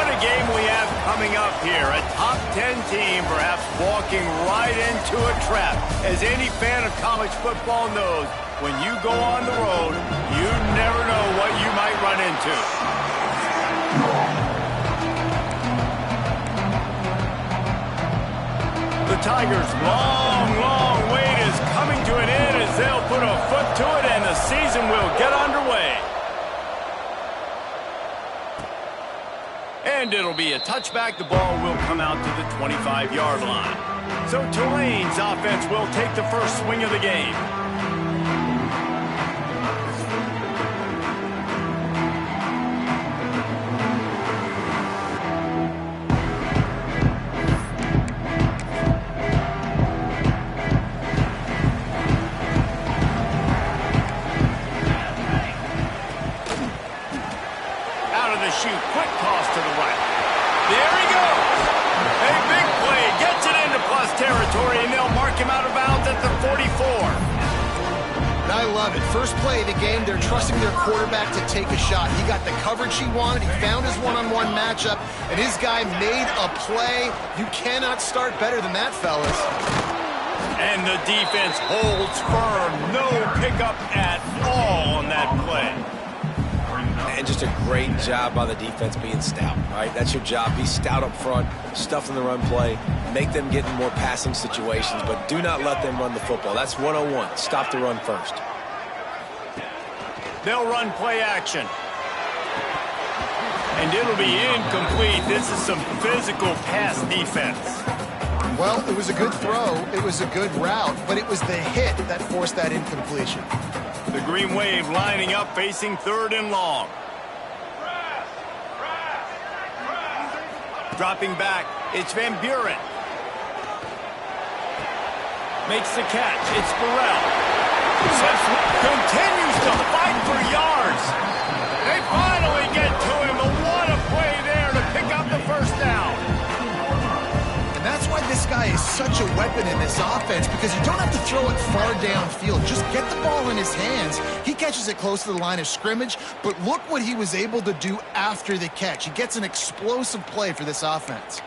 What a game we have coming up here. A top 10 team perhaps walking right into a trap. As any fan of college football knows, when you go on the road, you never know what you might run into. The Tigers' long wait is coming to an end as they'll put a foot to it and the season will get underway. And it'll be a touchback. The ball will come out to the 25-yard line. So Tulane's offense will take the first swing of the game. Quick toss to the right. There he goes. A big play. Gets it into plus territory, and they'll mark him out of bounds at the 44. I love it. First play of the game, they're trusting their quarterback to take a shot. He got the coverage he wanted. He found his one-on-one matchup, and his guy made a play. You cannot start better than that, fellas. And the defense holds firm. No pickup at all on that play. And just a great job by the defense being stout, right? That's your job. Be stout up front, stuff in the run play, make them get in more passing situations, but do not let them run the football. That's 101. Stop the run first. They'll run play action. And it'll be incomplete. This is some physical pass defense. Well, it was a good throw. It was a good route, but it was the hit that forced that incompletion. The Green Wave lining up, facing 3rd and long. Dropping back, it's Van Buren. Makes the catch, it's Burrell. Continues to fight for yards. They finally get to him, but what a play there to pick up the first down. And that's why this guy is such a weapon in this offense, because you don't have to throw it far downfield. Just get the ball in his hands. He catches it close to the line of scrimmage, but look what he was able to do after the catch. He gets an explosive play for this offense.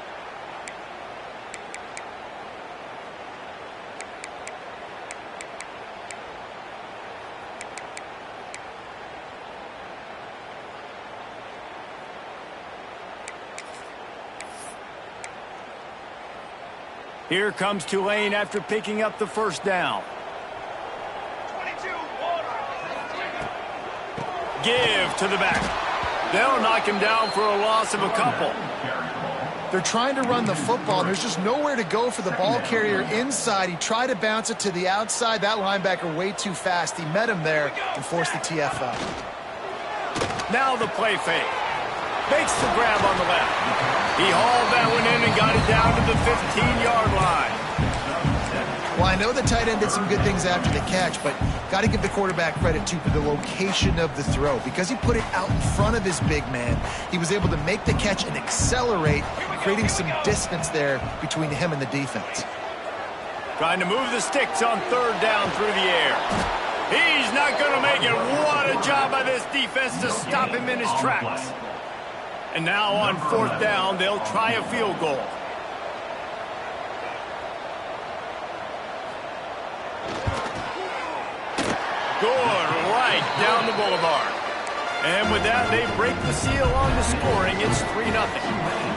Here comes Tulane after picking up the first down. Give to the back. They'll knock him down for a loss of a couple. They're trying to run the football. There's just nowhere to go for the ball carrier inside. He tried to bounce it to the outside. That linebacker way too fast. He met him there and forced the TFL. Now the play fake. Makes the grab on the left. He hauled that one in and got it down to the 15-yard line. Well, I know the tight end did some good things after the catch, but got to give the quarterback credit, too, for the location of the throw. Because he put it out in front of his big man, he was able to make the catch and accelerate, creating some distance there between him and the defense. Trying to move the sticks on 3rd down through the air. He's not going to make it. What a job by this defense to stop him in his tracks. And now on 4th down, they'll try a field goal. Good, right down the boulevard. And with that, they break the seal on the scoring. It's 3-0.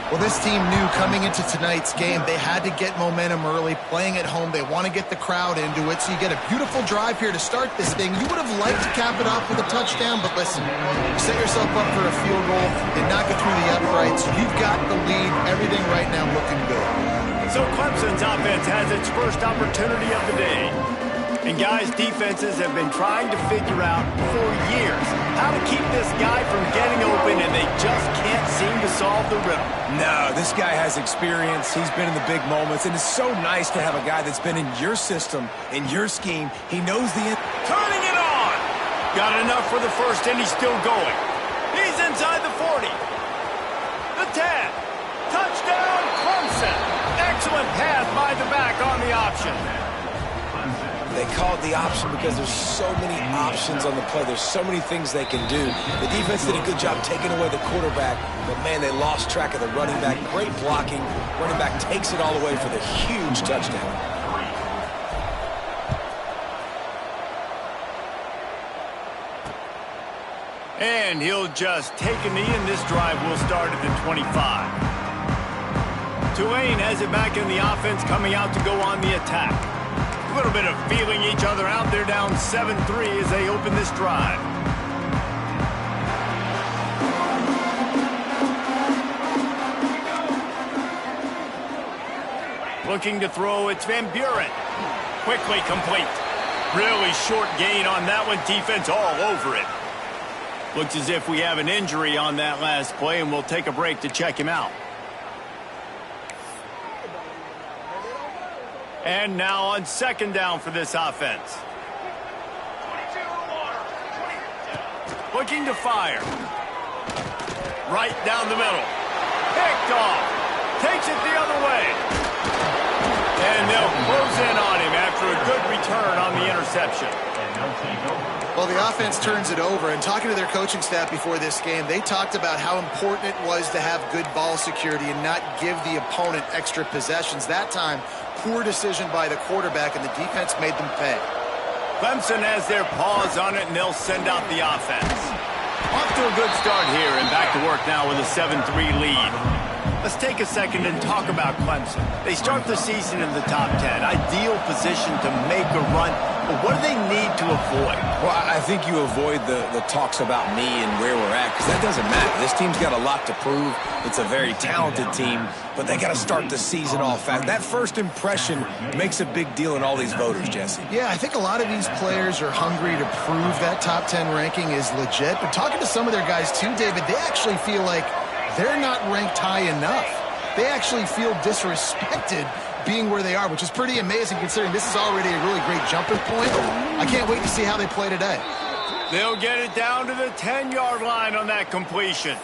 Well, this team knew coming into tonight's game they had to get momentum early, playing at home. They want to get the crowd into it, so you get a beautiful drive here to start this thing. You would have liked to cap it off with a touchdown, but listen, you set yourself up for a field goal, did not get through the uprights. You've got the lead, everything right now looking good. So Clemson's offense has its first opportunity of the day. And guys, defenses have been trying to figure out for years how to keep this guy from getting open, and they just can't seem to solve the riddle. No, this guy has experience. He's been in the big moments, and it's so nice to have a guy that's been in your system, in your scheme. He knows the... Turning it on! Got enough for the first, and he's still going. He's inside the 40. The 10. Touchdown, Clemson. Excellent pass by the back on the option. They call it the option because there's so many options on the play. There's so many things they can do. The defense did a good job taking away the quarterback, but, man, they lost track of the running back. Great blocking. Running back takes it all the way for the huge touchdown. And he'll just take a knee, and this drive will start at the 25. Tulane has it back in the offense, coming out to go on the attack. A little bit of feeling each other out. They're down 7-3 as they open this drive. Looking to throw, it's Van Buren. Quickly complete. Really short gain on that one. Defense all over it. Looks as if we have an injury on that last play, and we'll take a break to check him out. And now on second down for this offense. Looking to fire. Right down the middle. Picked off. Takes it the other way. And they'll close in on him after a good return on the interception. Well, the offense turns it over, and talking to their coaching staff before this game, they talked about how important it was to have good ball security and not give the opponent extra possessions. That time, poor decision by the quarterback, and the defense made them pay. Clemson has their paws on it, and they'll send out the offense. Off to a good start here, and back to work now with a 7-3 lead. Let's take a second and talk about Clemson. They start the season in the top 10. Ideal position to make a run. But what do they need to avoid? Well, I think you avoid the talks about me and where we're at, because that doesn't matter. This team's got a lot to prove. It's a very talented team, but they got to start the season off fast. That first impression makes a big deal in all these voters, Jesse. Yeah, I think a lot of these players are hungry to prove that top 10 ranking is legit. But talking to some of their guys too, David, they actually feel like they're not ranked high enough. They actually feel disrespected being where they are, which is pretty amazing considering this is already a really great jumping point. I can't wait to see how they play today. They'll get it down to the 10-yard line on that completion.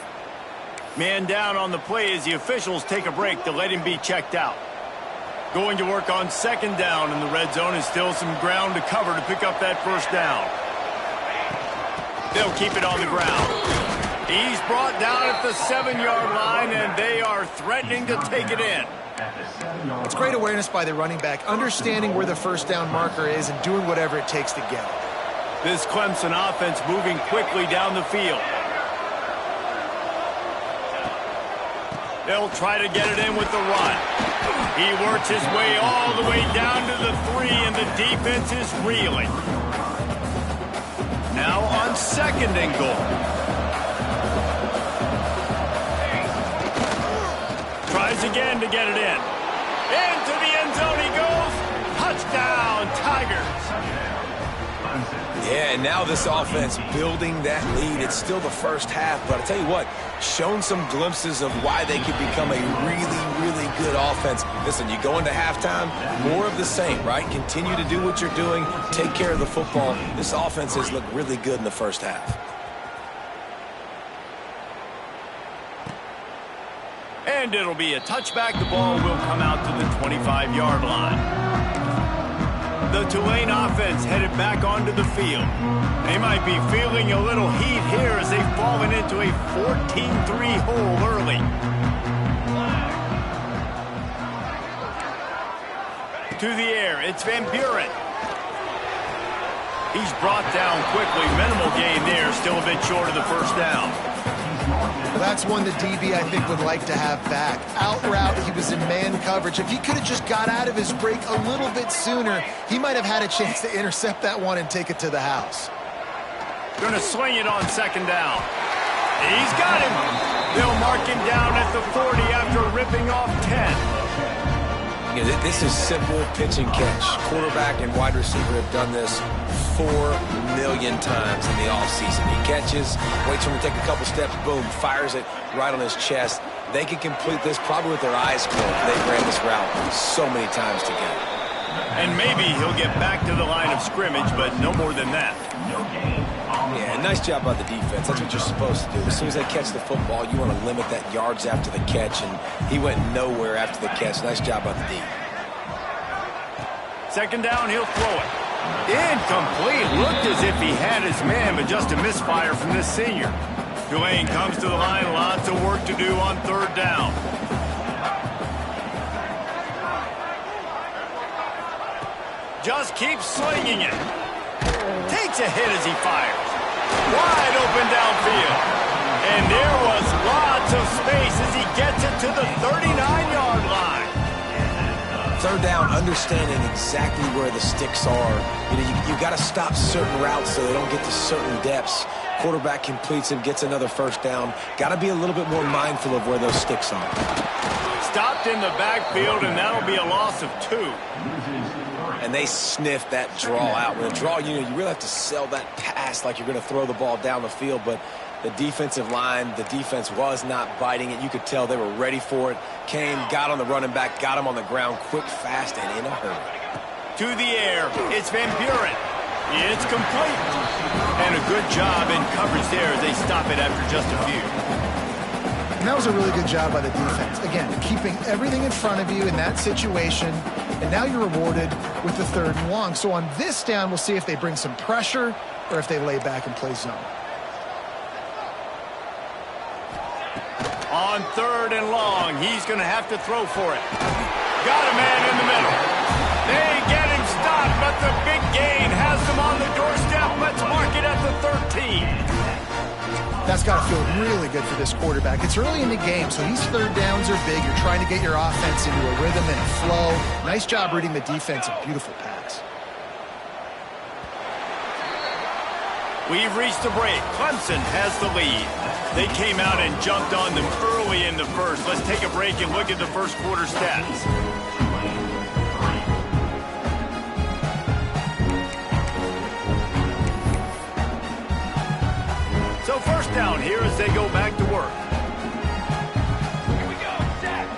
Man down on the play as the officials take a break to let him be checked out. Going to work on second down in the red zone, is still some ground to cover to pick up that first down. They'll keep it on the ground. He's brought down at the 7-yard line, and they are threatening to take it in. It's great awareness by the running back, understanding where the first down marker is and doing whatever it takes to get it. This Clemson offense moving quickly down the field. They'll try to get it in with the run. He works his way all the way down to the 3, and the defense is reeling. Now on second and goal. Tries again to get it in. Into the end zone he goes. Touchdown, Tigers. Yeah, and now this offense building that lead. It's still the first half, but I tell you what, shown some glimpses of why they could become a really, really good offense. Listen, you go into halftime, more of the same, right? Continue to do what you're doing, take care of the football. This offense has looked really good in the first half. And it'll be a touchback. The ball will come out to the 25-yard line. The Tulane offense headed back onto the field. They might be feeling a little heat here as they've fallen into a 14-3 hole early. To the air, it's Van Buren. He's brought down quickly. Minimal gain there, still a bit short of the first down. Well, that's one the DB, I think, would like to have back. Out route, he was in man coverage. If he could have just got out of his break a little bit sooner, he might have had a chance to intercept that one and take it to the house. Going to sling it on second down. He's got him. They'll mark him down at the 40 after ripping off 10. This is simple pitch and catch. Quarterback and wide receiver have done this 4 million times in the offseason. He catches, waits for him to take a couple steps, boom, fires it right on his chest. They can complete this probably with their eyes closed. They've ran this route so many times together. And maybe he'll get back to the line of scrimmage, but no more than that. Yeah, nice job by the defense. That's what you're supposed to do. As soon as they catch the football, you want to limit that yards after the catch, and he went nowhere after the catch. Nice job by the D. Second down, he'll throw it. Incomplete. Looked as if he had his man, but just a misfire from this senior. Tulane comes to the line. Lots of work to do on third down. Just keeps slinging it. Takes a hit as he fires. Wide open downfield. And there was lots of space as he gets it to the 39-yard line. Third down, understanding exactly where the sticks are. You got to stop certain routes so they don't get to certain depths. Quarterback completes him, gets another first down. Got to be a little bit more mindful of where those sticks are. Stopped in the backfield, and that'll be a loss of 2. And they sniff that draw out. With a draw, you really have to sell that pass like you're going to throw the ball down the field. But the defensive line, the defense was not biting it. You could tell they were ready for it. Kane got on the running back, got him on the ground quick, fast, and in a hurry. To the air, it's Van Buren. It's complete. And a good job in coverage there as they stop it after just a few. And that was a really good job by the defense. Again, keeping everything in front of you in that situation. And now you're rewarded with the 3rd and long. So on this down, we'll see if they bring some pressure or if they lay back and play zone. On 3rd and long, he's going to have to throw for it. Got a man in the middle. They get him stopped, but the big gain has them on the doorstep. Let's mark it at the 13. That's got to feel really good for this quarterback. It's early in the game, so these 3rd downs are big. You're trying to get your offense into a rhythm and a flow. Nice job reading the defense. A beautiful pass. We've reached the break. Clemson has the lead. They came out and jumped on them early in the first. Let's take a break and look at the first quarter stats. So first down here as they go back to work. Here we go, Zach.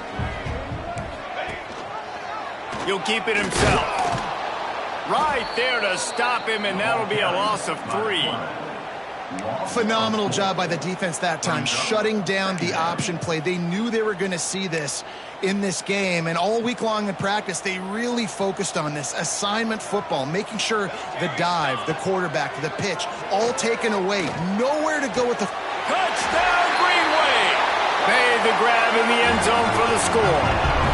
He'll keep it himself. Right there to stop him, and that'll be a loss of 3. Phenomenal job by the defense that time, shutting down the option play. They knew they were going to see this in this game, and all week long in practice, they really focused on this assignment football, making sure the dive, the quarterback, the pitch, all taken away. Nowhere to go with the... Touchdown, Greenway! Made the grab in the end zone for the score.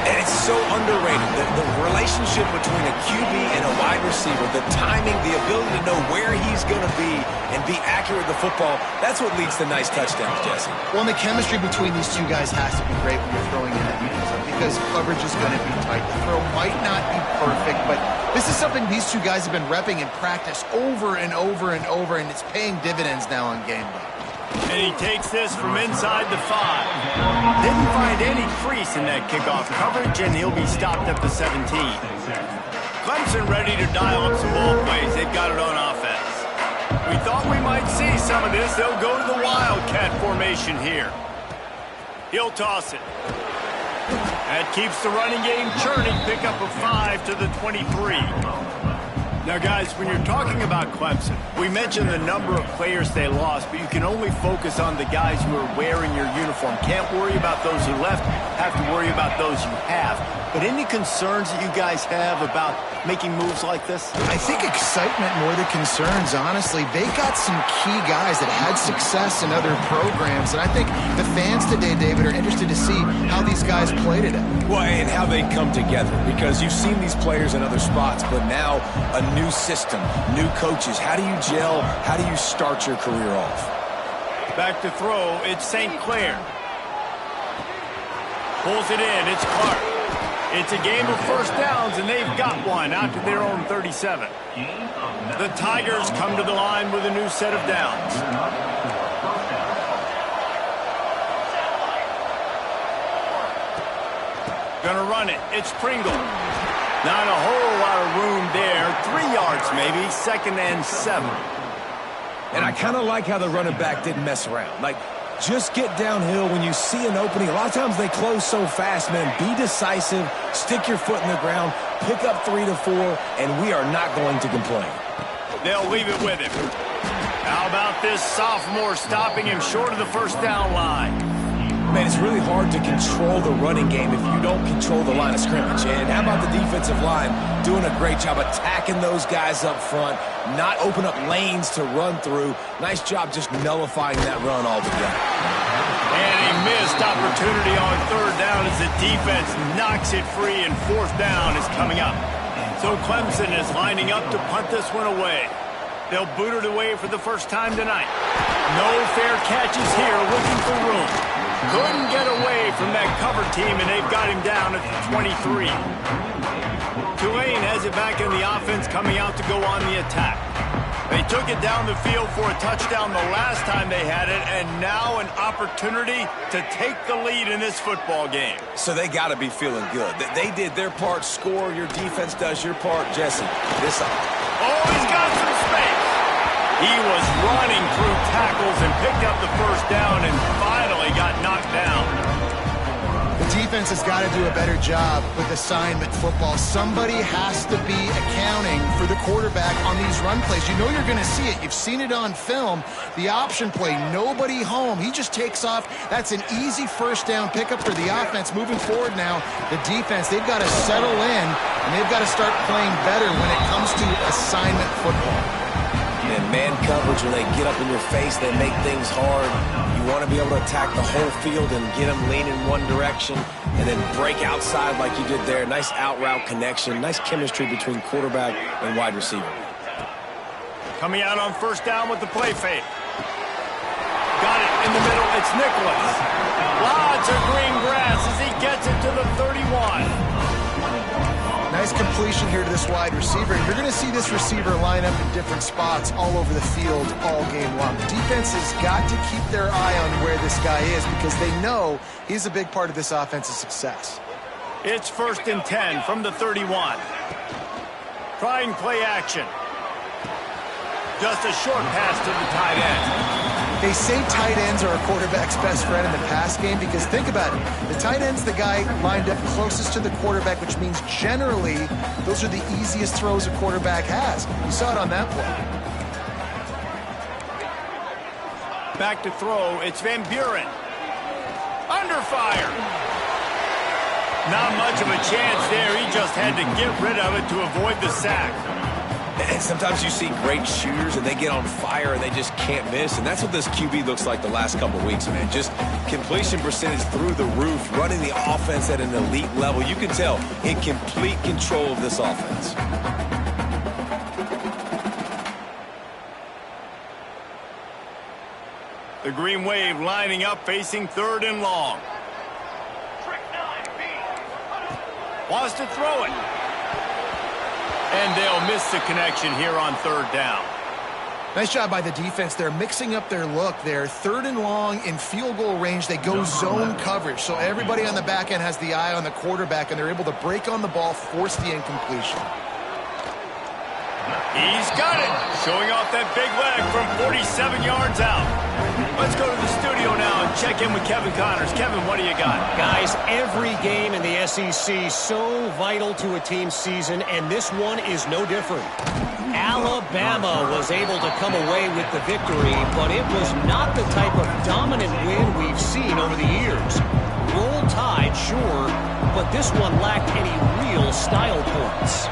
And it's so underrated, the relationship between a QB and a wide receiver, the timing, the ability to know where he's going to be and be accurate with the football, that's what leads to nice touchdowns, Jesse. Well, and the chemistry between these two guys has to be great when you're throwing in that because coverage is going to be tight. The throw might not be perfect, but this is something these two guys have been repping in practice over and over and over, and it's paying dividends now on game day. And he takes this from inside the 5. Didn't find any crease in that kickoff coverage, and he'll be stopped at the 17. Clemson ready to dial up some ball plays. They've got it on offense. We thought we might see some of this. They'll go to the Wildcat formation here. He'll toss it. That keeps the running game churning. Pick up a 5 to the 23. Now, guys, when you're talking about Clemson, we mentioned the number of players they lost, but you can only focus on the guys who are wearing your uniform. Can't worry about those who left, have to worry about those you have. But any concerns that you guys have about making moves like this? I think excitement more than concerns, honestly. They got some key guys that had success in other programs, and I think the fans today, David, are interested to see how these guys play today. Well, and how they come together, because you've seen these players in other spots, but now a new system, new coaches. How do you gel? How do you start your career off? Back to throw, it's St. Clair. Pulls it in, it's Clark. It's a game of first downs, and they've got one out to their own 37. The Tigers come to the line with a new set of downs. Gonna run it. It's Pringle. Not a whole lot of room there. 3 yards maybe. 2nd and 7. And I kind of like how the running back didn't mess around. Like, just get downhill when you see an opening. A lot of times they close so fast, man. Be decisive. Stick your foot in the ground. Pick up 3 to 4, and we are not going to complain. They'll leave it with him. How about this sophomore stopping him short of the first down line? Man, it's really hard to control the running game if you don't control the line of scrimmage. And how about the defensive line doing a great job attacking those guys up front, not open up lanes to run through. Nice job just nullifying that run altogether. And a missed opportunity on third down as the defense knocks it free, and fourth down is coming up. So Clemson is lining up to punt this one away. They'll boot it away for the first time tonight. No fair catches here, looking for room. Couldn't get away from that cover team, and they've got him down at the 23. Tulane has it back in the offense, coming out to go on the attack. They took it down the field for a touchdown the last time they had it, and now an opportunity to take the lead in this football game. So they got to be feeling good. They did their part, score. Your defense does your part. Jesse, this up. Oh, he's got some space. He was running through tackles and picked up the first down and finally got knocked down. The defense has got to do a better job with assignment football. Somebody has to be accounting for the quarterback on these run plays. You know you're going to see it. You've seen it on film. The option play, nobody home. He just takes off. That's an easy first down pickup for the offense. Moving forward now, the defense, they've got to settle in, and they've got to start playing better when it comes to assignment football. And man coverage, when they get up in your face, they make things hard. You want to be able to attack the whole field and get them leaning one direction and then break outside like you did there. Nice out-route connection, nice chemistry between quarterback and wide receiver. Coming out on first down with the play fake. Got it in the middle. It's Nicholas. Lots of green grass as he gets it to the 31. Nice completion here to this wide receiver. And you're going to see this receiver line up in different spots all over the field all game long. The defense has got to keep their eye on where this guy is because they know he's a big part of this offense's success. It's 1st and 10 from the 31. Trying play action. Just a short pass to the tight end. They say tight ends are a quarterback's best friend in the pass game because think about it. The tight end's the guy lined up closest to the quarterback, which means generally those are the easiest throws a quarterback has. You saw it on that play. Back to throw. It's Van Buren. Under fire. Not much of a chance there. He just had to get rid of it to avoid the sack. And sometimes you see great shooters and they get on fire and they just can't miss. And that's what this QB looks like the last couple of weeks, man. Just completion percentage through the roof, running the offense at an elite level. You can tell in complete control of this offense. The Green Wave lining up, facing 3rd and long. Wants to throw it. And they'll miss the connection here on 3rd down. Nice job by the defense. They're mixing up their look. They're 3rd and long in field goal range. They go zone coverage. So everybody on the back end has the eye on the quarterback, and they're able to break on the ball, force the incompletion. He's got it. Showing off that big leg from 47 yards out. Let's go to the studio now and check in with Kevin Connors. Kevin, what do you got? Guys, every game in the SEC so vital to a team's season, and this one is no different. Alabama was able to come away with the victory, but it was not the type of dominant win we've seen over the years. Roll Tide, sure, but this one lacked any real style points.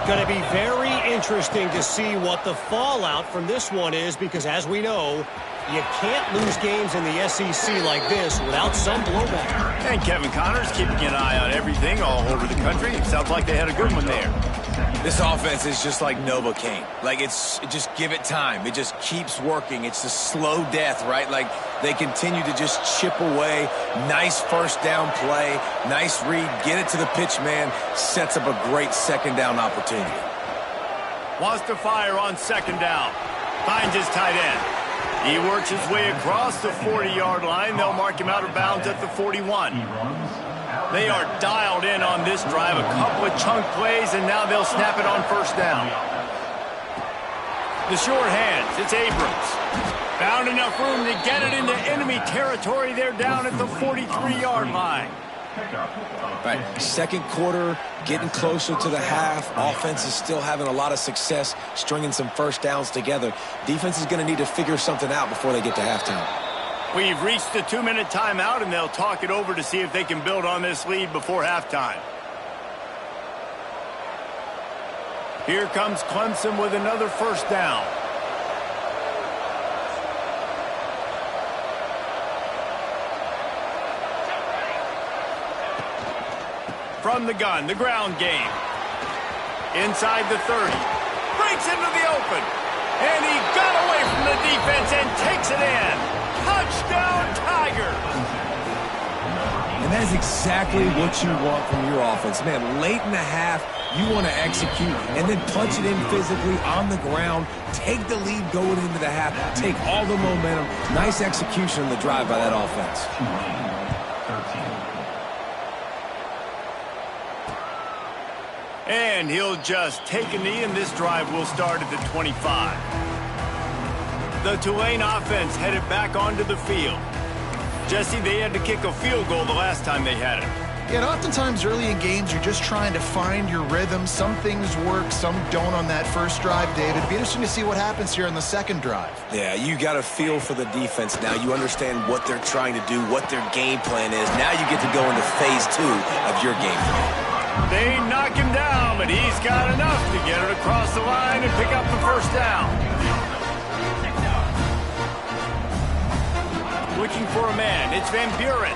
Going to be very interesting to see what the fallout from this one is because, as we know, you can't lose games in the SEC like this without some blowback. And Kevin Connors keeping an eye on everything all over the country. It sounds like they had a good one there. This offense is just like Novocaine. Like, just give it time. It just keeps working. It's a slow death, right? Like, they continue to just chip away. Nice first down play. Nice read. Get it to the pitch man. Sets up a great second down opportunity. Wants to fire on 2nd down. Finds his tight end. He works his way across the 40-yard line. They'll mark him out of bounds at the 41. They are dialed in on this drive. A couple of chunk plays, and now they'll snap it on 1st down. The short hands. It's Abrams. Found enough room to get it into enemy territory. They're down at the 43-yard line. Right, 2nd quarter, getting closer to the half. Offense is still having a lot of success stringing some first downs together. Defense is going to need to figure something out before they get to halftime. We've reached the 2-minute timeout, and they'll talk it over to see if they can build on this lead before halftime. Here comes Clemson with another first down. From the gun, the ground game. Inside the 30. Breaks into the open. And he got away from the defense and takes it in. Touchdown, Tigers! And that is exactly what you want from your offense. Man, late in the half, you want to execute and then punch it in physically on the ground. Take the lead going into the half. Take all the momentum. Nice execution on the drive by that offense. And he'll just take a knee, and this drive will start at the 25. The Tulane offense headed back onto the field. Jesse, they had to kick a field goal the last time they had it. Yeah, and oftentimes early in games, you're just trying to find your rhythm. Some things work, some don't on that first drive, David. It'd be interesting to see what happens here on the second drive. Yeah, you got a feel for the defense now. You understand what they're trying to do, what their game plan is. Now you get to go into phase 2 of your game plan. They knock him down, but he's got enough to get it across the line and pick up the first down. Looking for a man. It's Van Buren.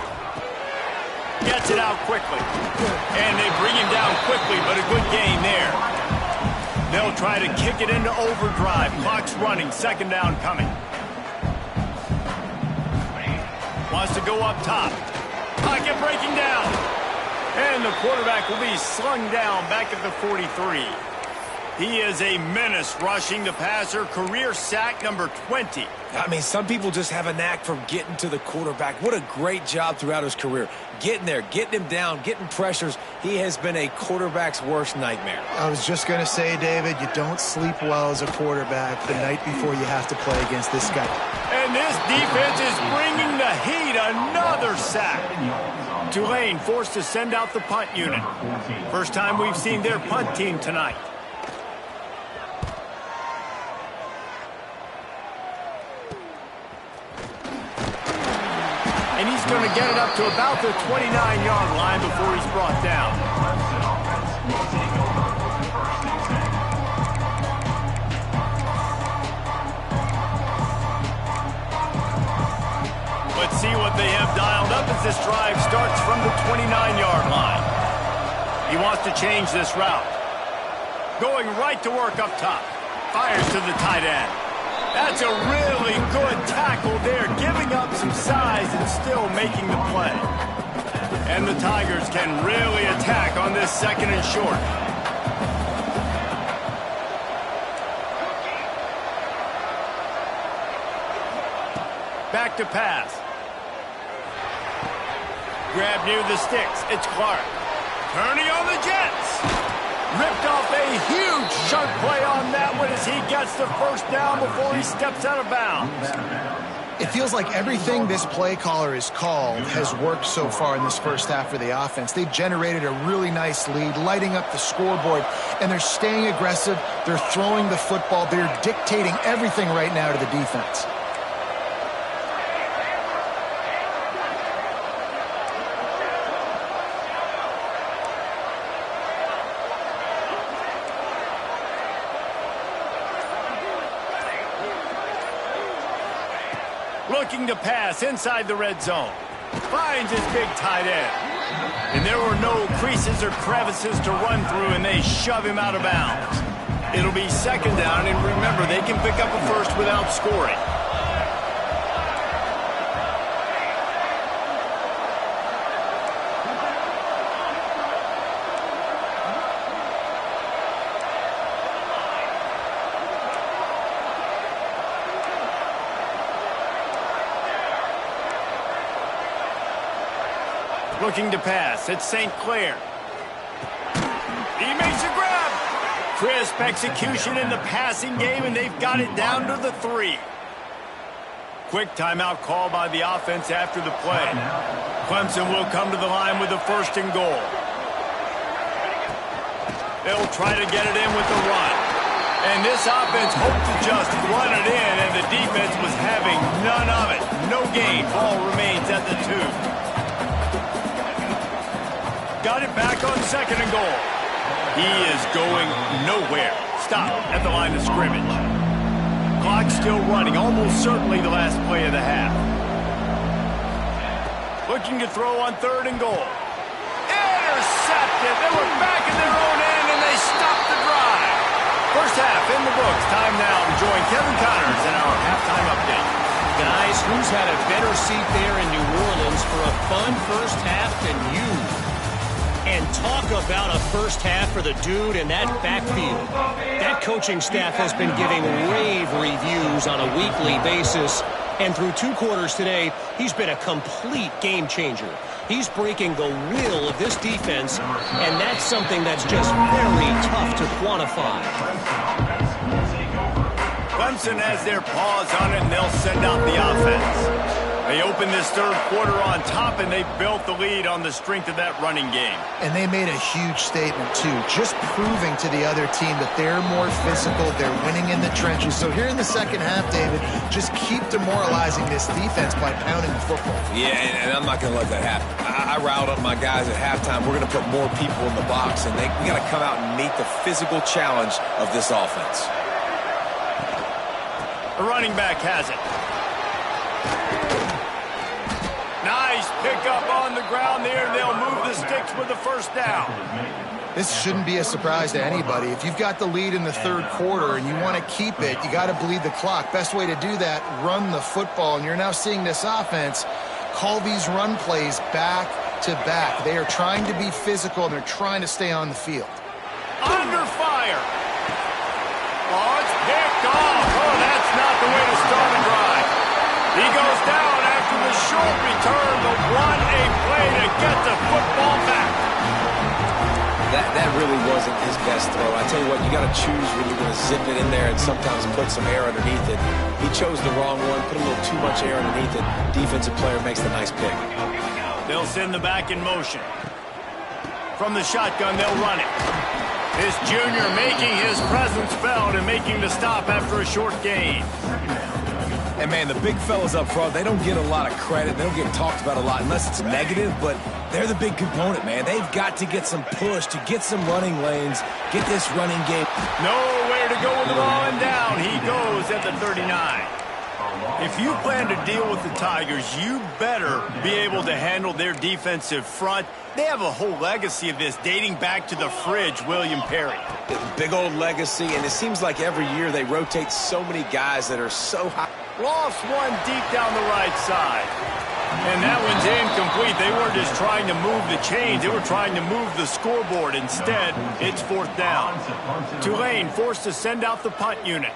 Gets it out quickly. And they bring him down quickly, but a good gain there. They'll try to kick it into overdrive. Clock's running. Second down coming. Wants to go up top. Pocket breaking down. And the quarterback will be slung down back at the 43. He is a menace rushing the passer. Career sack number 20. I mean, some people just have a knack for getting to the quarterback. What a great job throughout his career. Getting there, getting him down, getting pressures. He has been a quarterback's worst nightmare. I was just going to say, David, you don't sleep well as a quarterback the night before you have to play against this guy. And this defense is bringing the heat. Another sack. Tulane forced to send out the punt unit. First time we've seen their punt team tonight. And he's going to get it up to about the 29-yard line before he's brought down. Let's see what they have dialed up as this drive starts from the 29-yard line. He wants to change this route. Going right to work up top. Fires to the tight end. That's a really good tackle there, giving up some size and still making the play. And the Tigers can really attack on this second and short. Back to pass. Grab near the sticks. It's Clark. Turning on the Jets. Ripped off a huge chunk play on that one as he gets the first down before he steps out of bounds. It feels like everything this play caller has called has worked so far in this first half for the offense. They've generated a really nice lead, lighting up the scoreboard, and they're staying aggressive. They're throwing the football. They're dictating everything right now to the defense. Looking to pass inside the red zone. Finds his big tight end. And there were no creases or crevices to run through, and they shove him out of bounds. It'll be second down, and remember, they can pick up a first without scoring. Looking to pass. It's St. Clair. He makes a grab. Crisp execution in the passing game, and they've got it down to the 3. Quick timeout call by the offense after the play. Clemson will come to the line with the first and goal. They'll try to get it in with the run. And this offense hoped to just run it in, and the defense was having none of it. No gain. Ball remains at the 2. Got it back on 2nd and goal. He is going nowhere. Stop at the line of scrimmage. Clock still running, almost certainly the last play of the half. Looking to throw on 3rd and goal. Intercepted. They were back in their own end, and they stopped the drive. First half in the books. Time now to join Kevin Connors in our halftime update. Guys, who's had a better seat there in New Orleans for a fun first half than you? And talk about a first half for the dude in that backfield. That coaching staff has been giving rave reviews on a weekly basis. And through 2 quarters today, he's been a complete game changer. He's breaking the will of this defense, and that's something that's just very tough to quantify. Clemson has their paws on it, and they'll send out the offense. They opened this 3rd quarter on top, and they built the lead on the strength of that running game. And they made a huge statement, too, just proving to the other team that they're more physical, they're winning in the trenches. So here in the second half, David, just keep demoralizing this defense by pounding the football. Yeah, and I'm not going to let that happen. I riled up my guys at halftime. We're going to put more people in the box, and we got to come out and meet the physical challenge of this offense. The running back has it. Nice pickup on the ground there. They'll move the sticks with the first down. This shouldn't be a surprise to anybody. If you've got the lead in the 3rd quarter and you want to keep it, you got to bleed the clock. Best way to do that, run the football. And you're now seeing this offense call these run plays back to back. They are trying to be physical, and they're trying to stay on the field. Under fire. Oh, it's picked off. Oh, that's not the way to start a drive. He goes down after the short return, but what a play to get the football back. That really wasn't his best throw. I tell you what, you got to choose when you're going to zip it in there and sometimes put some air underneath it. He chose the wrong one, put a little too much air underneath it. Defensive player makes the nice pick. They'll send the back in motion. From the shotgun, they'll run it. This junior making his presence felt and making the stop after a short gain. And, man, the big fellas up front, they don't get a lot of credit. They don't get talked about a lot unless it's negative, but they're the big component, man. They've got to get some push, to get some running lanes, get this running game. Nowhere to go with the ball, and down he goes at the 39. If you plan to deal with the Tigers, you better be able to handle their defensive front. They have a whole legacy of this dating back to the fridge, William Perry. Big old legacy, and it seems like every year they rotate so many guys that are so high. Lost one deep down the right side. And that one's incomplete. They weren't just trying to move the chains. They were trying to move the scoreboard. Instead, it's 4th down. Tulane forced to send out the punt unit.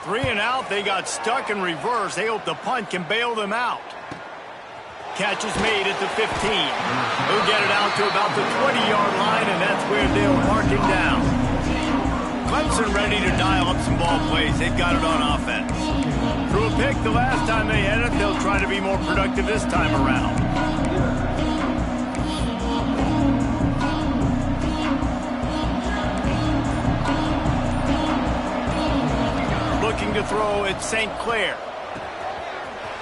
3 and out. They got stuck in reverse. They hope the punt can bail them out. Catch is made at the 15. He'll get it out to about the 20-yard line, and that's where they'll mark him down. Clemson ready to dial up some ball plays. They've got it on offense. Threw a pick the last time they had it. They'll try to be more productive this time around. Looking to throw at St. Clair.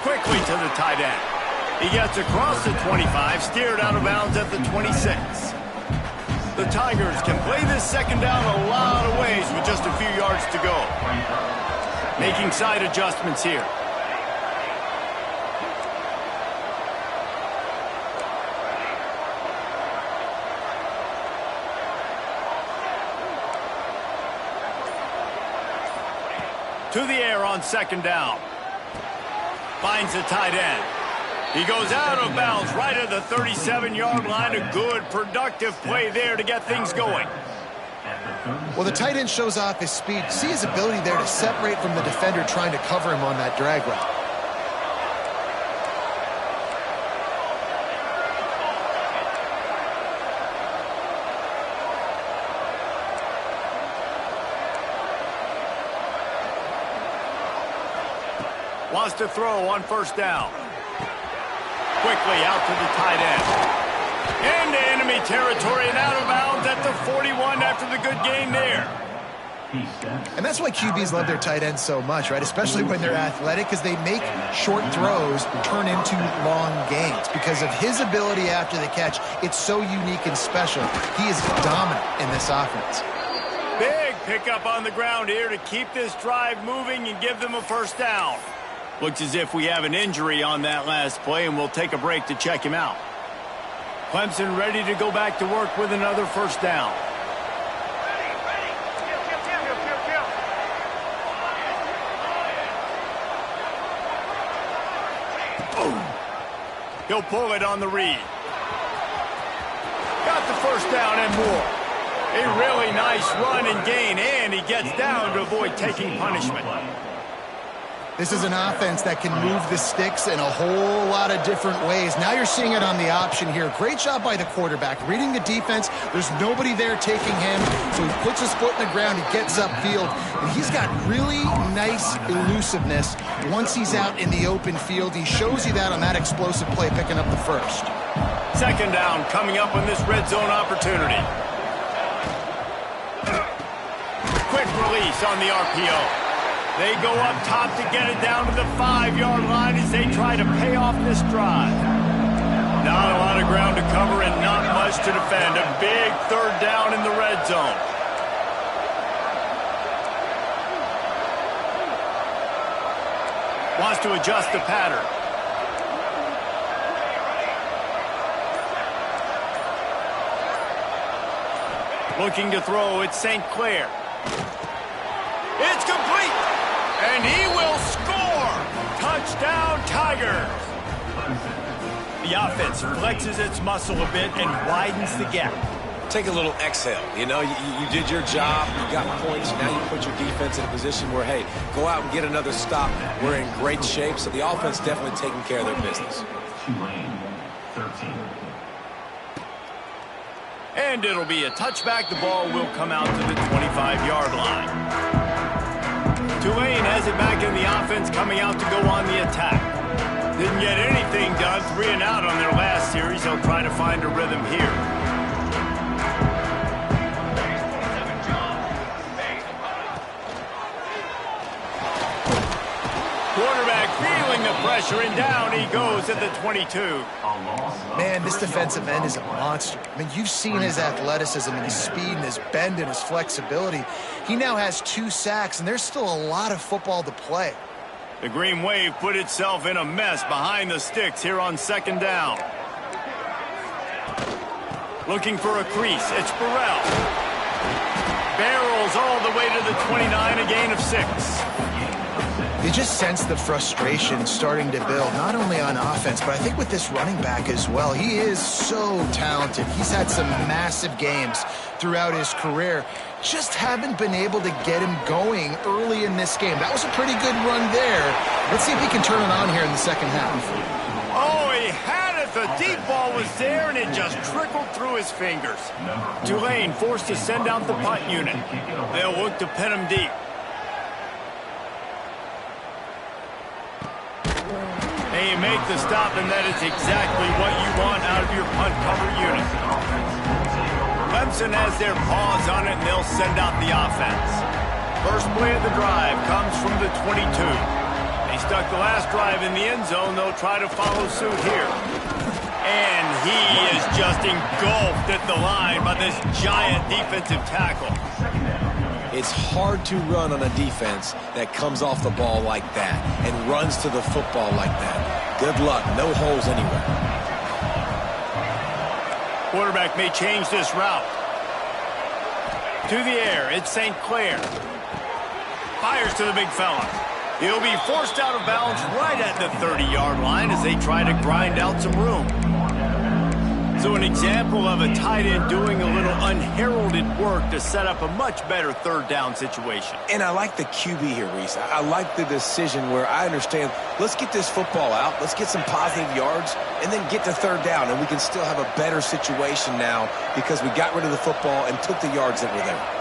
Quickly to the tight end. He gets across the 25, steered out of bounds at the 26. The Tigers can play this second down a lot of ways with just a few yards to go. Making side adjustments here. To the air on 2nd down. Finds the tight end. He goes out of bounds right at the 37-yard line. A good, productive play there to get things going. Well, the tight end shows off his speed. See his ability there to separate from the defender trying to cover him on that drag route. Wants to throw on 1st down. Quickly out to the tight end. Into enemy territory and out of bounds at the 41 after the good gain there. And that's why QBs love their tight ends so much, right? Especially when they're athletic, because they make short throws turn into long gains. Because of his ability after the catch, it's so unique and special. He is dominant in this offense. Big pickup on the ground here to keep this drive moving and give them a first down. Looks as if we have an injury on that last play, and we'll take a break to check him out. Clemson ready to go back to work with another first down. He'll pull it on the read. Got the first down and more. A really nice run and gain, and he gets down to avoid taking punishment. This is an offense that can move the sticks in a whole lot of different ways. Now you're seeing it on the option here. Great job by the quarterback. Reading the defense, there's nobody there taking him, so he puts his foot in the ground, he gets upfield, and he's got really nice elusiveness once he's out in the open field. He shows you that on that explosive play, picking up the first. Second down coming up on this red zone opportunity. Quick release on the RPO. They go up top to get it down to the 5-yard line as they try to pay off this drive. Not a lot of ground to cover and not much to defend. A big third down in the red zone. Wants to adjust the pattern. Looking to throw, it's St. Clair. It's complete, and he will score. Touchdown, Tigers. The offense flexes its muscle a bit and widens the gap. Take a little exhale. You know, you did your job. You got points. Now you put your defense in a position where, hey, go out and get another stop. We're in great shape, so the offense definitely taking care of their business. And it'll be a touchback. The ball will come out to the 25-yard line. Tulane has it back in the offense, coming out to go on the attack. Didn't get anything done, 3 and out on their last series. They'll try to find a rhythm here. Quarterback feeling the pressure, and down he goes at the 22. Man, this defensive end is a monster. I mean, you've seen his athleticism and his speed and his bend and his flexibility. He now has 2 sacks, and there's still a lot of football to play. The Green Wave put itself in a mess behind the sticks here on second down. Looking for a crease. It's Burrell. Barrels all the way to the 29, a gain of 6. You just sense the frustration starting to build, not only on offense, but I think with this running back as well. He is so talented. He's had some massive games throughout his career. Just haven't been able to get him going early in this game. That was a pretty good run there. Let's see if he can turn it on here in the second half. Oh, he had it. The deep ball was there, and it just trickled through his fingers. Tulane forced to send out the punt unit. They'll look to pin him deep. And you make the stop, and that is exactly what you want out of your punt cover unit. Clemson has their paws on it, and they'll send out the offense. First play of the drive comes from the 22. They stuck the last drive in the end zone. They'll try to follow suit here. And he is just engulfed at the line by this giant defensive tackle. It's hard to run on a defense that comes off the ball like that and runs to the football like that. Good luck. No holes anywhere. Quarterback may change this route. To the air, it's St. Clair. Fires to the big fella. He'll be forced out of bounds right at the 30-yard line as they try to grind out some room. So an example of a tight end doing a little unheralded work to set up a much better third down situation. And I like the QB here, Reese. I like the decision where I understand, let's get this football out, let's get some positive yards, and then get to third down, and we can still have a better situation now because we got rid of the football and took the yards that were there.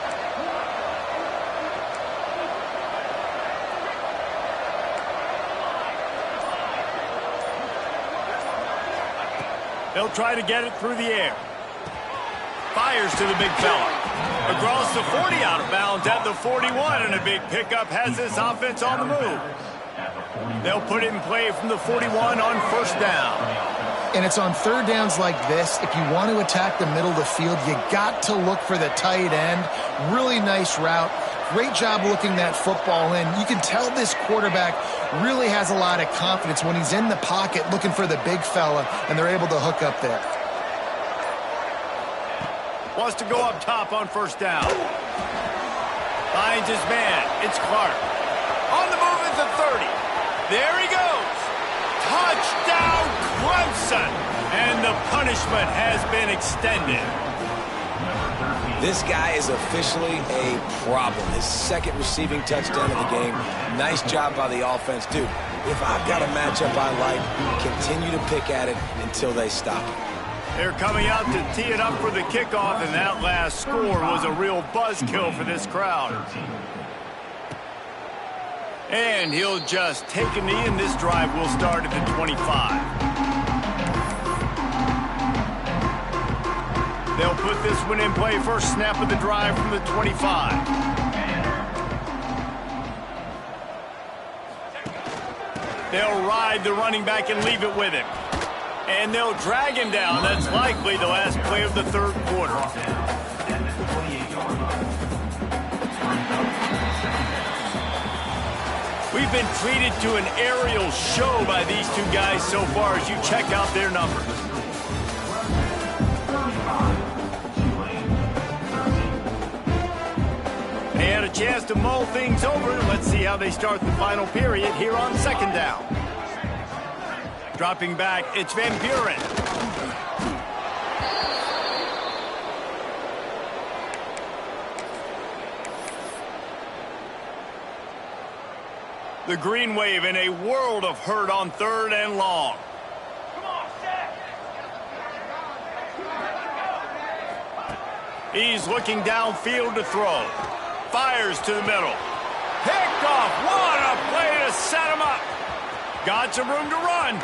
They'll try to get it through the air. Fires to the big fella. Across the 40, out of bounds at the 41, and a big pickup has this offense on the move. They'll put it in play from the 41 on first down. And it's on third downs like this. If you want to attack the middle of the field, you got to look for the tight end. Really nice route. Great job looking that football in. You can tell this quarterback really has a lot of confidence when he's in the pocket looking for the big fella, and they're able to hook up there. Wants to go up top on first down. Finds his man. It's Clark. On the move at the 30. There he goes. Touchdown, Clemson. And the punishment has been extended. This guy is officially a problem. His second receiving touchdown of the game. Nice job by the offense. Dude, if I've got a matchup I like, continue to pick at it until they stop. They're coming out to tee it up for the kickoff, and that last score was a real buzzkill for this crowd. And he'll just take a knee, and this drive will start at the 25. They'll put this one in play first snap of the drive from the 25. They'll ride the running back and leave it with him. And they'll drag him down. That's likely the last play of the third quarter. We've been treated to an aerial show by these two guys so far as you check out their numbers. They had a chance to mull things over. Let's see how they start the final period here on second down. Dropping back, it's Van Buren. The green wave in a world of hurt on third and long. He's looking downfield to throw. Fires to the middle. Picked off. What a play to set him up. Got some room to run.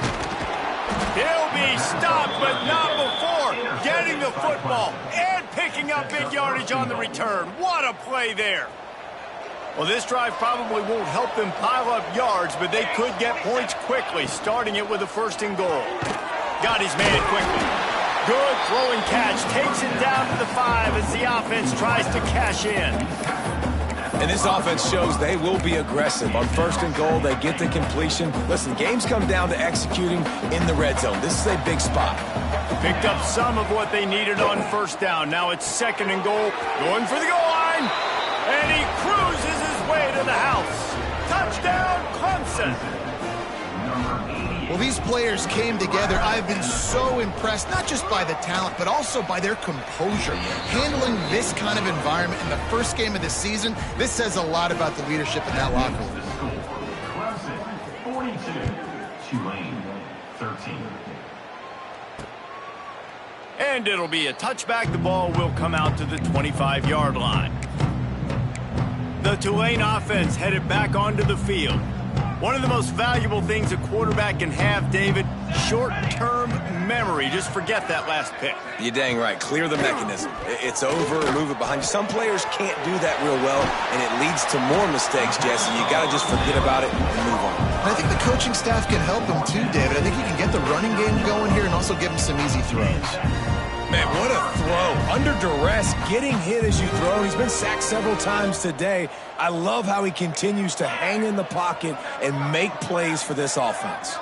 He'll be stopped, but not before getting the football and picking up big yardage on the return. What a play there. Well, this drive probably won't help them pile up yards, but they could get points quickly, starting it with a first and goal. Got his man quickly. Good throwing catch. Takes it down to the 5 as the offense tries to cash in. And this offense shows they will be aggressive. On first and goal, they get the completion. Listen, games come down to executing in the red zone. This is a big spot. Picked up some of what they needed on first down. Now it's second and goal. Going for the goal line. And he cruises his way to the house. Touchdown, Clemson. Well, these players came together. I've been so impressed, not just by the talent, but also by their composure. Handling this kind of environment in the first game of the season, this says a lot about the leadership in that locker room. Clemson, 42, Tulane, 13. And it'll be a touchback. The ball will come out to the 25-yard line. The Tulane offense headed back onto the field. One of the most valuable things a quarterback can have, David, short-term memory. Just forget that last pick. You're dang right. Clear the mechanism. It's over, move it behind you. Some players can't do that real well, and it leads to more mistakes, Jesse. You got to just forget about it and move on. I think the coaching staff can help him too, David. I think he can get the running game going here and also give him some easy throws. Man, what a throw. Under duress, getting hit as you throw. He's been sacked several times today. I love how he continues to hang in the pocket and make plays for this offense.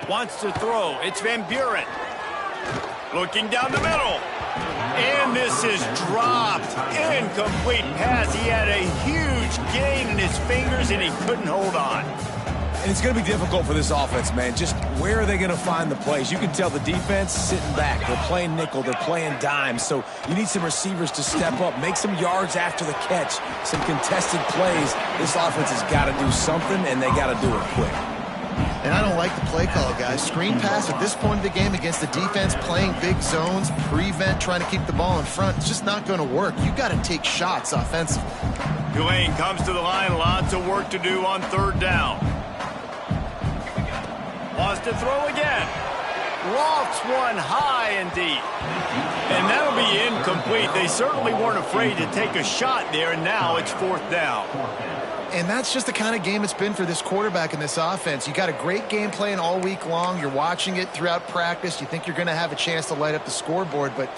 Wants to throw. It's Van Buren. Looking down the middle. And this is dropped. Incomplete pass. He had a huge gain in his fingers, and he couldn't hold on. And it's going to be difficult for this offense, man. Just where are they going to find the plays? You can tell the defense sitting back. They're playing nickel. They're playing dime. So you need some receivers to step up, make some yards after the catch, some contested plays. This offense has got to do something, and they got to do it quick. And I don't like the play call, guys. Screen pass at this point of the game against the defense playing big zones, prevent, trying to keep the ball in front. It's just not going to work. You got to take shots offensively. Tulane comes to the line. Lots of work to do on third down. Wants to throw again. lofts one high and deep. And that'll be incomplete. They certainly weren't afraid to take a shot there, and now it's 4th down. And that's just the kind of game it's been for this quarterback in this offense. You got a great game plan all week long. You're watching it throughout practice. You think you're going to have a chance to light up the scoreboard, but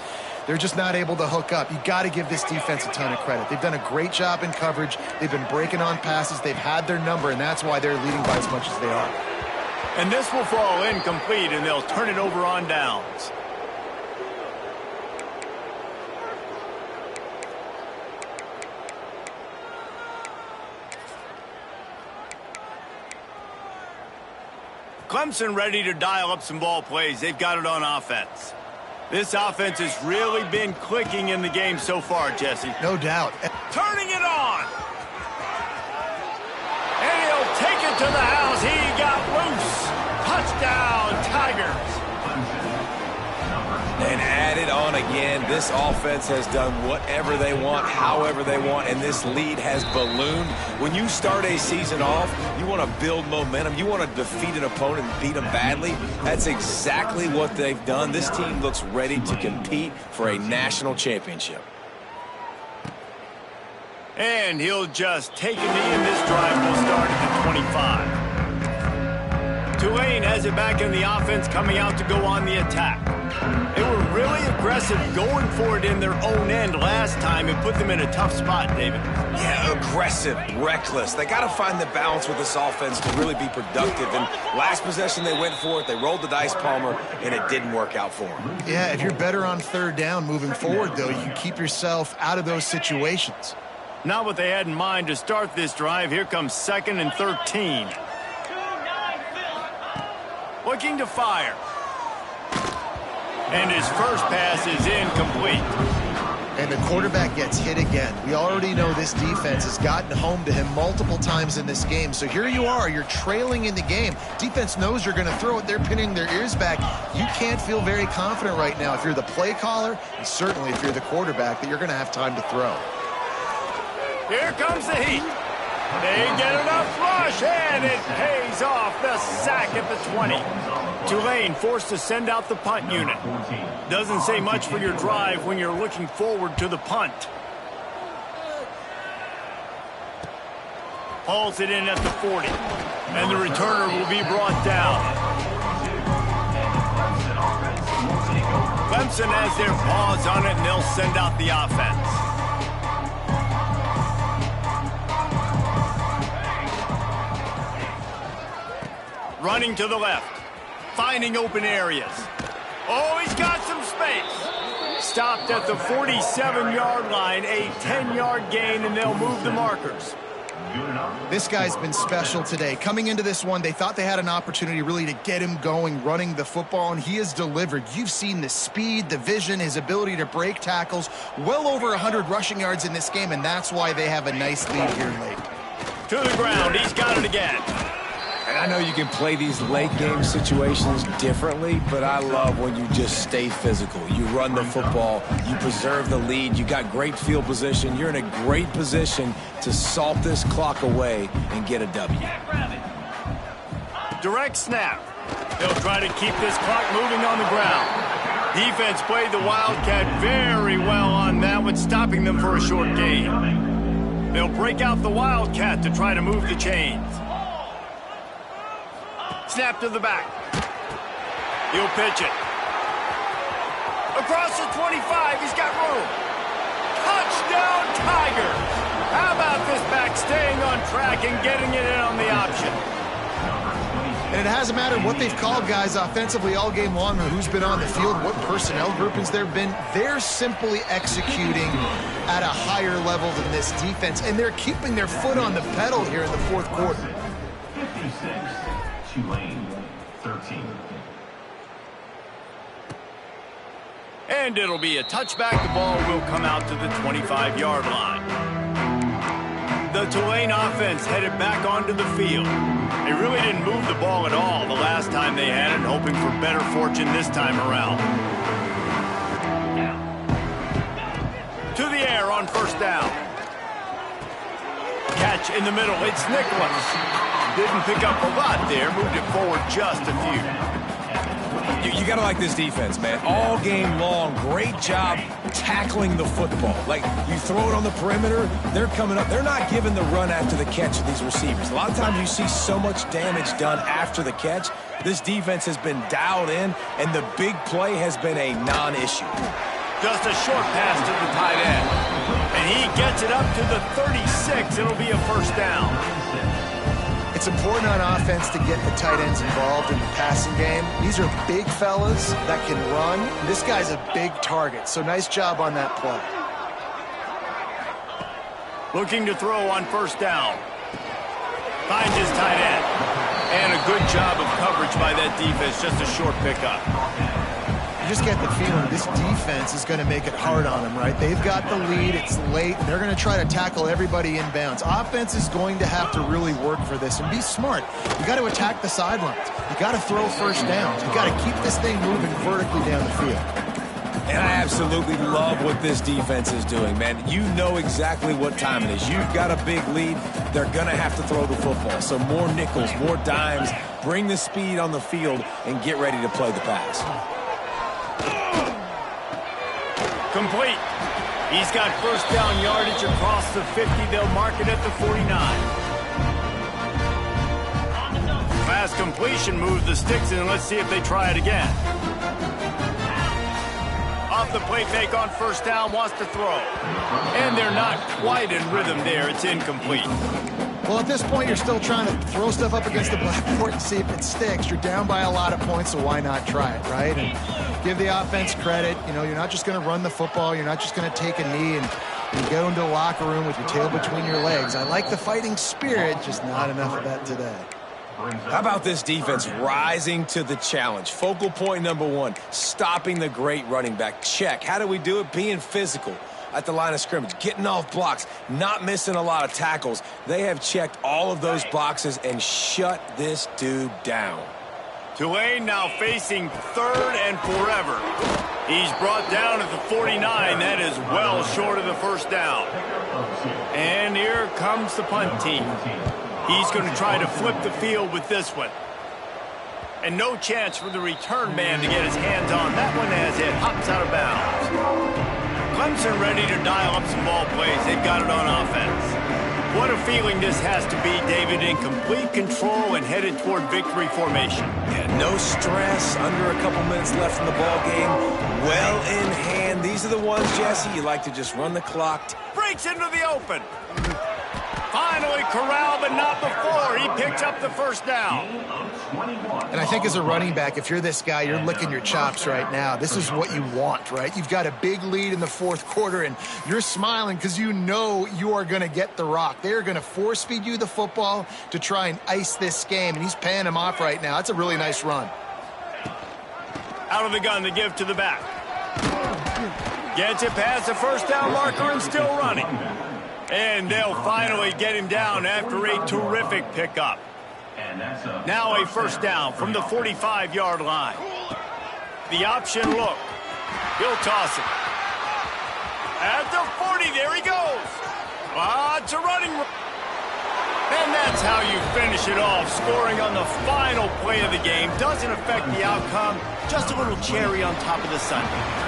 they're just not able to hook up. You got to give this defense a ton of credit. They've done a great job in coverage. They've been breaking on passes. They've had their number, and that's why they're leading by as much as they are. And this will fall incomplete, and they'll turn it over on downs. Clemson ready to dial up some ball plays. They've got it on offense. This offense has really been clicking in the game so far, Jesse. No doubt. Turning it on. And he'll take it to the house. He got loose. Touchdown, Tigers. And add it on again. This offense has done whatever they want, however they want, and this lead has ballooned. When you start a season off, you want to build momentum. You want to defeat an opponent and beat them badly. That's exactly what they've done. This team looks ready to compete for a national championship. And he'll just take a knee, and this drive will start at the 25. Tulane has it back in the offense, coming out to go on the attack. They were really aggressive going for it in their own end last time and put them in a tough spot, David. Yeah, aggressive, reckless. They got to find the balance with this offense to really be productive. And last possession, they went for it. They rolled the dice, Palmer, and it didn't work out for them. Yeah, if you're better on 3rd down moving forward, though, you can keep yourself out of those situations. Not what they had in mind to start this drive. Here comes 2nd and 13. Looking to fire. And his first pass is incomplete. And the quarterback gets hit again. We already know this defense has gotten home to him multiple times in this game. So here you are, you're trailing in the game. Defense knows you're going to throw it. They're pinning their ears back. You can't feel very confident right now if you're the play caller, and certainly if you're the quarterback, that you're going to have time to throw. Here comes the heat. They get enough rush, and it pays off. The sack at the 20. Tulane forced to send out the punt unit. Doesn't say much for your drive when you're looking forward to the punt. Hauls it in at the 40. And the returner will be brought down. Clemson has their paws on it, and they'll send out the offense. Running to the left. Finding open areas. Oh, he's got some space. Stopped at the 47-yard line. A 10-yard gain, and they'll move the markers. This guy's been special today. Coming into this one, they thought they had an opportunity really to get him going, running the football, and he has delivered. You've seen the speed, the vision, his ability to break tackles. Well over 100 rushing yards in this game, and that's why they have a nice lead here late. To the ground. He's got it again. And I know you can play these late-game situations differently, but I love when you just stay physical. You run the football, you preserve the lead, you got great field position. You're in a great position to salt this clock away and get a W. Direct snap. They'll try to keep this clock moving on the ground. Defense played the Wildcat very well on that one, stopping them for a short gain. They'll break out the Wildcat to try to move the chains. Snap to the back. He'll pitch it. Across the 25, he's got room. Touchdown, Tigers. How about this back staying on track and getting it in on the option? And it hasn't mattered what they've called guys offensively all game long or who's been on the field, what personnel groupings there have been. They're simply executing at a higher level than this defense, and they're keeping their foot on the pedal here in the 4th quarter. 56, Tulane, 13. And it'll be a touchback. The ball will come out to the 25-yard line. The Tulane offense headed back onto the field. They really didn't move the ball at all the last time they had it, hoping for better fortune this time around. To the air on 1st down. Catch in the middle. It's Nicholas. Didn't pick up a lot there. Moved it forward just a few. You got to like this defense, man. All game long, great job tackling the football. Like, you throw it on the perimeter, they're coming up. They're not giving the run after the catch to these receivers. A lot of times you see so much damage done after the catch. This defense has been dialed in, and the big play has been a non-issue. Just a short pass to the tight end. And he gets it up to the 36. It'll be a first down. It's important on offense to get the tight ends involved in the passing game. These are big fellas that can run. This guy's a big target, so nice job on that play. Looking to throw on first down. Finds his tight end. And a good job of coverage by that defense. Just a short pickup. You just get the feeling this defense is going to make it hard on them, right? They've got the lead. It's late. They're going to try to tackle everybody inbounds. Offense is going to have to really work for this and be smart. You got to attack the sidelines. You got to throw first downs. You got to keep this thing moving vertically down the field. And I absolutely love what this defense is doing, man. You know exactly what time it is. You've got a big lead. They're going to have to throw the football. So more nickels, more dimes. Bring the speed on the field and get ready to play the pass. Complete. He's got first down yardage across the 50. They'll mark it at the 49. Fast completion moves the sticks in. Let's see if they try it again. Off the play fake on first down, wants to throw. And they're not quite in rhythm there. It's incomplete. Well, at this point, you're still trying to throw stuff up against the blackboard and see if it sticks. You're down by a lot of points, so why not try it, right? And give the offense credit. You know, you're not just going to run the football. You're not just going to take a knee and go into the locker room with your tail between your legs. I like the fighting spirit, just not enough of that today. How about this defense rising to the challenge? Focal point number one, stopping the great running back. Check. How do we do it? Being physical at the line of scrimmage, getting off blocks, not missing a lot of tackles. They have checked all of those boxes and shut this dude down. Tulane now facing third and forever. He's brought down at the 49. That is well short of the first down. And here comes the punt team. He's going to try to flip the field with this one. And no chance for the return man to get his hands on that one as it hops out of bounds. Clemson ready to dial up some ball plays. They've got it on offense. What a feeling this has to be, David, in complete control and headed toward victory formation. Yeah, no stress, under a couple minutes left in the ball game. Well in hand. These are the ones, Jesse, you like to just run the clock. Breaks into the open. Finally corralled, but not before. He picks up the first down. And I think as a running back, if you're this guy, you're licking your chops right now. This is what you want, right? You've got a big lead in the fourth quarter, and you're smiling because you know you are going to get the rock. They're going to force feed you the football to try and ice this game, and he's paying him off right now. That's a really nice run. Out of the gun to give to the back. Gets it past the first down marker and still running. And they'll finally get him down after a terrific pickup. Now a first down from the 45-yard line. The option look. He'll toss it. At the 40, there he goes. It's a running. And that's how you finish it off. Scoring on the final play of the game doesn't affect the outcome. Just a little cherry on top of the sundae.